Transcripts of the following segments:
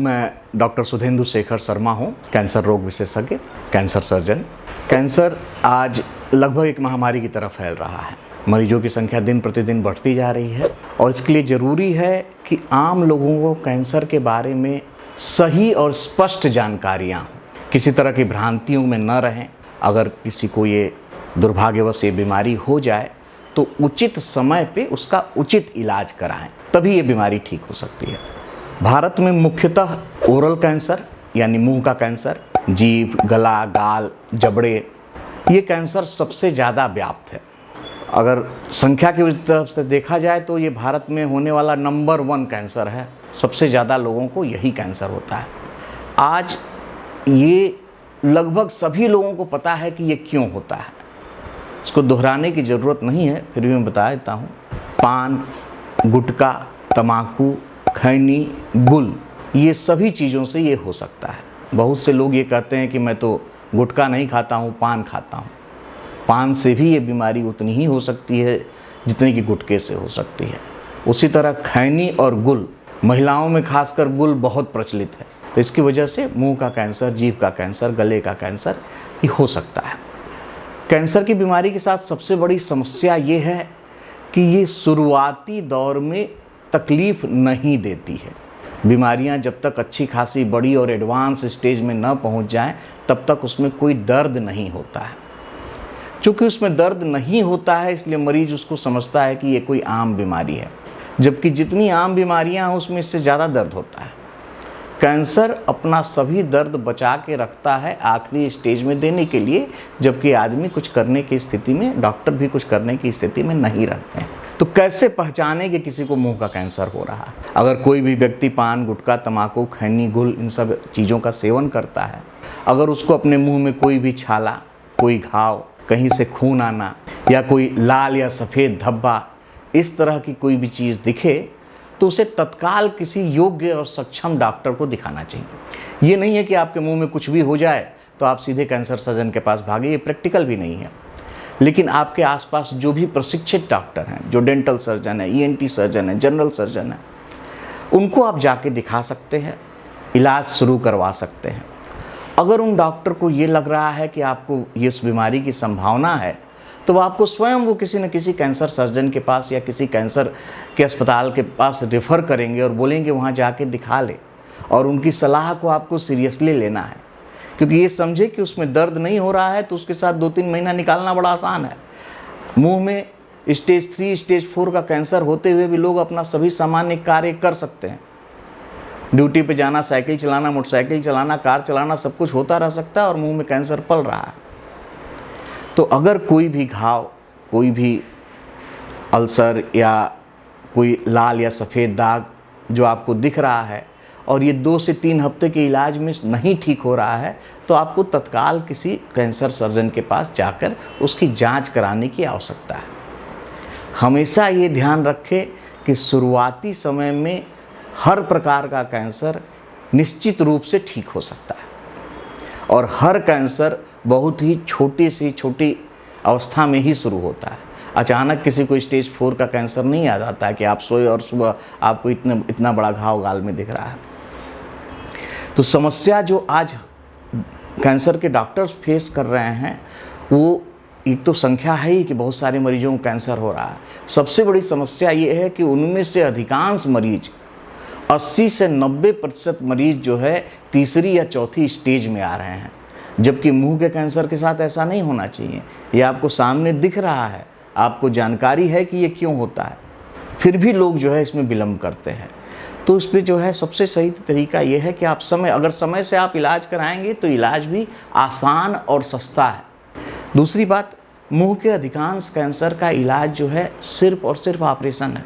मैं डॉक्टर सुधेंदु शेखर शर्मा हूँ, कैंसर रोग विशेषज्ञ, कैंसर सर्जन। कैंसर आज लगभग एक महामारी की तरह फैल रहा है। मरीजों की संख्या दिन प्रतिदिन बढ़ती जा रही है और इसके लिए ज़रूरी है कि आम लोगों को कैंसर के बारे में सही और स्पष्ट जानकारियाँ हों, किसी तरह की भ्रांतियों में न रहें। अगर किसी को ये दुर्भाग्यवश ये बीमारी हो जाए तो उचित समय पे उसका उचित इलाज कराएं, तभी ये बीमारी ठीक हो सकती है। भारत में मुख्यतः ओरल कैंसर यानी मुंह का कैंसर, जीभ, गला, गाल, जबड़े, ये कैंसर सबसे ज़्यादा व्याप्त है। अगर संख्या की तरफ से देखा जाए तो ये भारत में होने वाला नंबर 1 कैंसर है। सबसे ज़्यादा लोगों को यही कैंसर होता है। आज ये लगभग सभी लोगों को पता है कि ये क्यों होता है, इसको दोहराने की ज़रूरत नहीं है, फिर भी मैं बता देता हूँ। पान, गुटखा, तम्बाकू, खैनी, गुल, ये सभी चीज़ों से ये हो सकता है। बहुत से लोग ये कहते हैं कि मैं तो गुटखा नहीं खाता हूँ, पान खाता हूँ। पान से भी ये बीमारी उतनी ही हो सकती है जितनी कि गुटखे से हो सकती है। उसी तरह खैनी और गुल, महिलाओं में खासकर गुल बहुत प्रचलित है, तो इसकी वजह से मुंह का कैंसर, जीभ का कैंसर, गले का कैंसर ये हो सकता है। कैंसर की बीमारी के साथ सबसे बड़ी समस्या ये है कि ये शुरुआती दौर में तकलीफ़ नहीं देती है। बीमारियां जब तक अच्छी खासी बड़ी और एडवांस स्टेज में न पहुंच जाएं, तब तक उसमें कोई दर्द नहीं होता है। चूँकि उसमें दर्द नहीं होता है, इसलिए मरीज उसको समझता है कि ये कोई आम बीमारी है, जबकि जितनी आम बीमारियां हैं उसमें इससे ज़्यादा दर्द होता है। कैंसर अपना सभी दर्द बचा के रखता है आखिरी स्टेज में देने के लिए, जबकि आदमी कुछ करने की स्थिति में, डॉक्टर भी कुछ करने की स्थिति में नहीं रहते हैं। तो कैसे पहचाने कि किसी को मुंह का कैंसर हो रहा है? अगर कोई भी व्यक्ति पान, गुटखा, तम्बाकू, खैनी, गुल, इन सब चीज़ों का सेवन करता है, अगर उसको अपने मुंह में कोई भी छाला, कोई घाव, कहीं से खून आना या कोई लाल या सफ़ेद धब्बा, इस तरह की कोई भी चीज़ दिखे, तो उसे तत्काल किसी योग्य और सक्षम डॉक्टर को दिखाना चाहिए। ये नहीं है कि आपके मुंह में कुछ भी हो जाए तो आप सीधे कैंसर सर्जन के पास भागे, ये प्रैक्टिकल भी नहीं है। लेकिन आपके आसपास जो भी प्रशिक्षित डॉक्टर हैं, जो डेंटल सर्जन है, ईएनटी सर्जन है, जनरल सर्जन है, उनको आप जाके दिखा सकते हैं, इलाज शुरू करवा सकते हैं। अगर उन डॉक्टर को ये लग रहा है कि आपको ये उस बीमारी की संभावना है, तो वो आपको स्वयं वो किसी न किसी कैंसर सर्जन के पास या किसी कैंसर के अस्पताल के पास रेफ़र करेंगे और बोलेंगे वहाँ जाके दिखा ले, और उनकी सलाह को आपको सीरियसली लेना है। क्योंकि ये समझे कि उसमें दर्द नहीं हो रहा है तो उसके साथ 2-3 महीना निकालना बड़ा आसान है। मुंह में स्टेज 3, स्टेज 4 का कैंसर होते हुए भी लोग अपना सभी सामान्य कार्य कर सकते हैं। ड्यूटी पे जाना, साइकिल चलाना, मोटरसाइकिल चलाना, कार चलाना, सब कुछ होता रह सकता है और मुंह में कैंसर पल रहा है। तो अगर कोई भी घाव, कोई भी अल्सर या कोई लाल या सफ़ेद दाग जो आपको दिख रहा है और ये 2 से 3 हफ्ते के इलाज में नहीं ठीक हो रहा है, तो आपको तत्काल किसी कैंसर सर्जन के पास जाकर उसकी जांच कराने की आवश्यकता है। हमेशा ये ध्यान रखें कि शुरुआती समय में हर प्रकार का कैंसर निश्चित रूप से ठीक हो सकता है और हर कैंसर बहुत ही छोटी अवस्था में ही शुरू होता है। अचानक किसी को स्टेज 4 का कैंसर नहीं आ जाता है कि आप सोए और सुबह आपको इतना बड़ा घाव गाल में दिख रहा है। तो समस्या जो आज कैंसर के डॉक्टर्स फेस कर रहे हैं, वो एक तो संख्या है ही कि बहुत सारे मरीजों को कैंसर हो रहा है। सबसे बड़ी समस्या ये है कि उनमें से अधिकांश मरीज, 80 से 90% मरीज जो है तीसरी या चौथी स्टेज में आ रहे हैं, जबकि मुंह के कैंसर के साथ ऐसा नहीं होना चाहिए। ये आपको सामने दिख रहा है, आपको जानकारी है कि ये क्यों होता है, फिर भी लोग जो है इसमें विलम्ब करते हैं। तो इस पर जो है सबसे सही तरीका ये है कि आप अगर समय से आप इलाज कराएंगे तो इलाज भी आसान और सस्ता है। दूसरी बात, मुंह के अधिकांश कैंसर का इलाज जो है सिर्फ और सिर्फ ऑपरेशन है।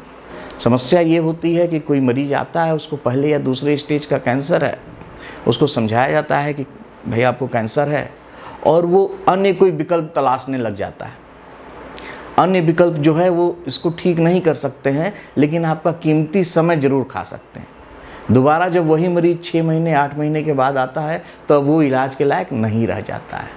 समस्या ये होती है कि कोई मरीज आता है, उसको पहले या दूसरे स्टेज का कैंसर है, उसको समझाया जाता है कि भाई आपको कैंसर है, और वो अन्य कोई विकल्प तलाशने लग जाता है। अन्य विकल्प जो है वो इसको ठीक नहीं कर सकते हैं, लेकिन आपका कीमती समय ज़रूर खा सकते हैं। दोबारा जब वही मरीज 6 महीने 8 महीने के बाद आता है तो वो इलाज के लायक नहीं रह जाता है।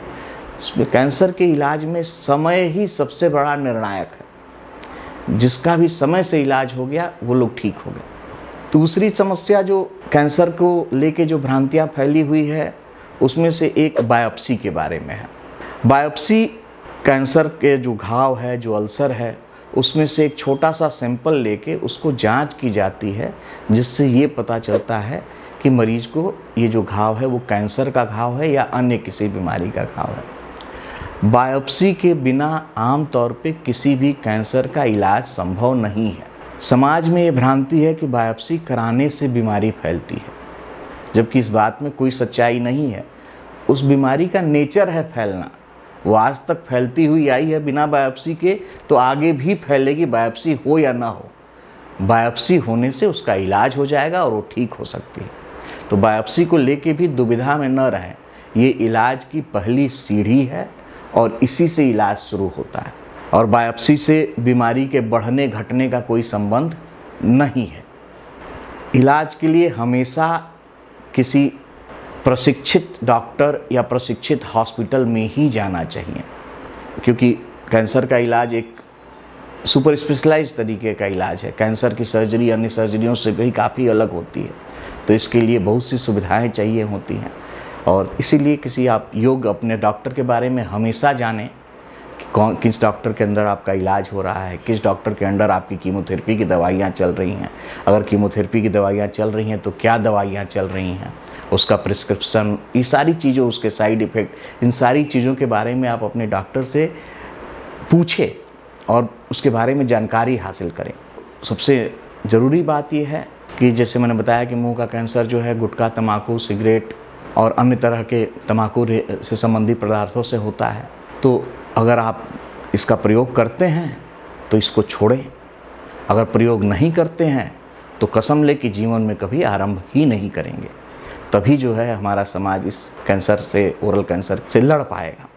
इसमें कैंसर के इलाज में समय ही सबसे बड़ा निर्णायक है। जिसका भी समय से इलाज हो गया वो लोग ठीक हो गए। दूसरी समस्या जो कैंसर को लेके जो भ्रांतियाँ फैली हुई है उसमें से एक बायोप्सी के बारे में है। बायोप्सी कैंसर के जो घाव है, जो अल्सर है, उसमें से एक छोटा सा सैंपल लेके उसको जांच की जाती है, जिससे ये पता चलता है कि मरीज को ये जो घाव है वो कैंसर का घाव है या अन्य किसी बीमारी का घाव है। बायोप्सी के बिना आम तौर पे किसी भी कैंसर का इलाज संभव नहीं है। समाज में ये भ्रांति है कि बायोप्सी कराने से बीमारी फैलती है, जबकि इस बात में कोई सच्चाई नहीं है। उस बीमारी का नेचर है फैलना, वो आज तक फैलती हुई आई है बिना बायोप्सी के, तो आगे भी फैलेगी, बायोप्सी हो या ना हो। बायोप्सी होने से उसका इलाज हो जाएगा और वो ठीक हो सकती है। तो बायोप्सी को लेके भी दुविधा में न रहें, ये इलाज की पहली सीढ़ी है और इसी से इलाज शुरू होता है और बायोप्सी से बीमारी के बढ़ने घटने का कोई संबंध नहीं है। इलाज के लिए हमेशा किसी प्रशिक्षित डॉक्टर या प्रशिक्षित हॉस्पिटल में ही जाना चाहिए, क्योंकि कैंसर का इलाज एक सुपर स्पेशलाइज्ड तरीके का इलाज है। कैंसर की सर्जरी अन्य सर्जरियों से भी काफ़ी अलग होती है, तो इसके लिए बहुत सी सुविधाएं चाहिए होती हैं और इसीलिए किसी आप योग्य अपने डॉक्टर के बारे में हमेशा जानें कि किस डॉक्टर के अंदर आपका इलाज हो रहा है, किस डॉक्टर के अंदर आपकी कीमोथेरेपी की दवाइयाँ चल रही हैं। अगर कीमोथेरेपी की दवाइयाँ चल रही हैं तो क्या दवाइयाँ चल रही हैं, उसका प्रिस्क्रिप्शन, ये सारी चीज़ें, उसके साइड इफ़ेक्ट, इन सारी चीज़ों के बारे में आप अपने डॉक्टर से पूछें और उसके बारे में जानकारी हासिल करें। सबसे ज़रूरी बात यह है कि जैसे मैंने बताया कि मुंह का कैंसर जो है गुटखा, तम्बाकू, सिगरेट और अन्य तरह के तम्बाकू से संबंधित पदार्थों से होता है। तो अगर आप इसका प्रयोग करते हैं तो इसको छोड़ें, अगर प्रयोग नहीं करते हैं तो कसम ले कि जीवन में कभी आरंभ ही नहीं करेंगे। तभी जो है हमारा समाज इस कैंसर से, ओरल कैंसर से लड़ पाएगा।